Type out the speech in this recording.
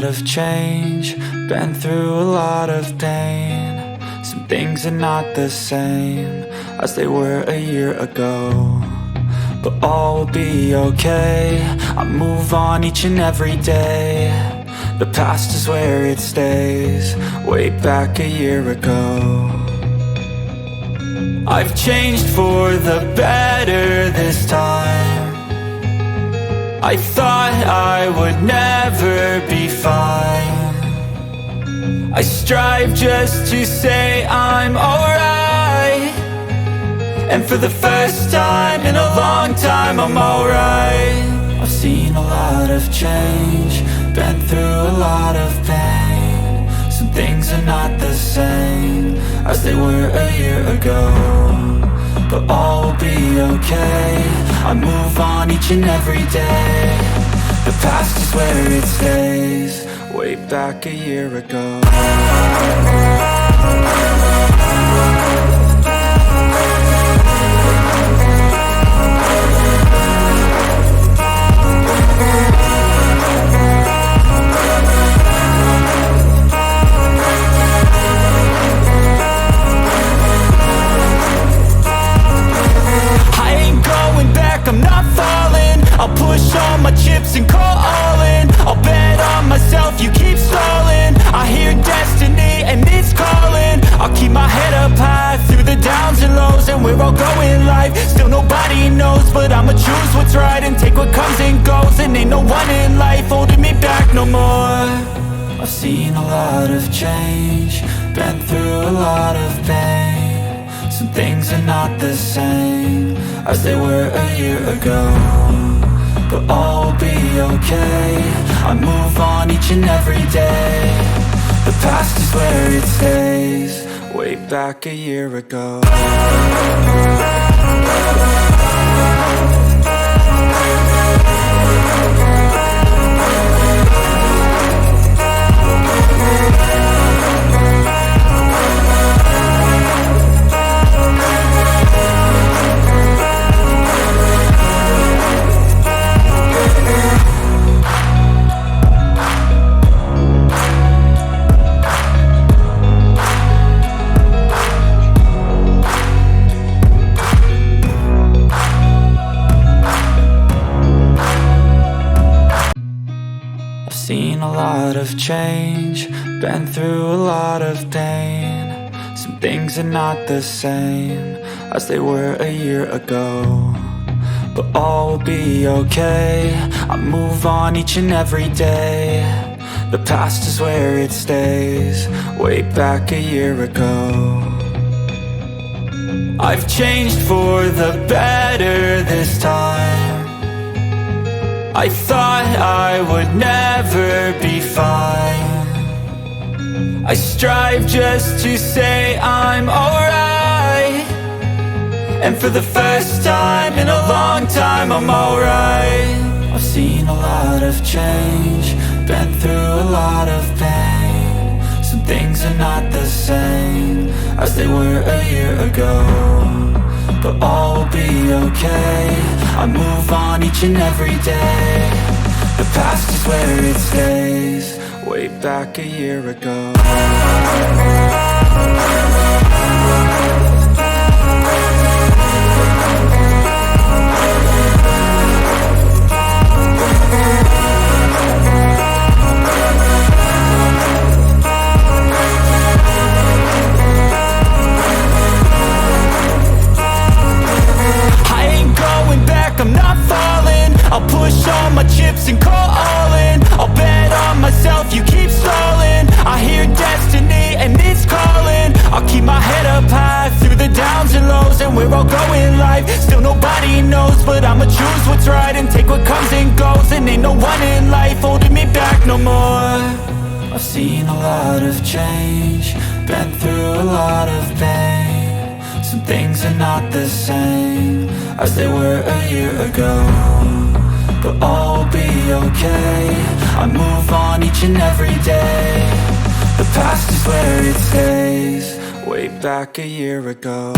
lot of change, been through a lot of pain. Some things are not the same as they were a year ago, but all will be okay. I move on each and every day. The past is where it stays, way back a year ago. I've changed for the better this time. I thought I would never be fine. I strive just to say I'm alright, and for the first time in a long time I'm alright. I've seen a lot of change, been through a lot of pain. Some things are not the same as they were a year ago, but all will be okay. I move on each and every day. The past is where it stays, way back a year ago. I'm not falling, I'll push all my chips and call all in. I'll bet on myself, you keep stalling. I hear destiny and it's calling. I'll keep my head up high through the downs and lows, and we're all going live. Still nobody knows, but I'ma choose what's right and take what comes and goes. And ain't no one in life holding me back no more. I've seen a lot of change, been through a lot of pain. Some things are not the same as they were a year ago, but all will be okay. I move on each and every day. The past is where it stays, way back a year ago. Seen a lot of change, been through a lot of pain. Some things are not the same as they were a year ago, but all will be okay. I move on each and every day. The past is where it stays, way back a year ago. I've changed for the better this time. I thought I would never be fine. I strive just to say I'm alright, and for the first time in a long time I'm alright. I've seen a lot of change, been through a lot of pain. Some things are not the same as they were a year ago, but all will be okay. I move on each and every day. The past is where it stays, way back a year ago. I'm not falling, I'll push all my chips and call all in. I'll bet on myself, you keep stalling. I hear destiny and it's calling. I'll keep my head up high through the downs and lows, and we're all going live. Still nobody knows, but I'ma choose what's right and take what comes and goes. And ain't no one in life holding me back no more. I've seen a lot of change, been through a lot of pain. Some things are not the same as they were a year ago, but all will be okay. I move on each and every day. The past is where it stays, way back a year ago.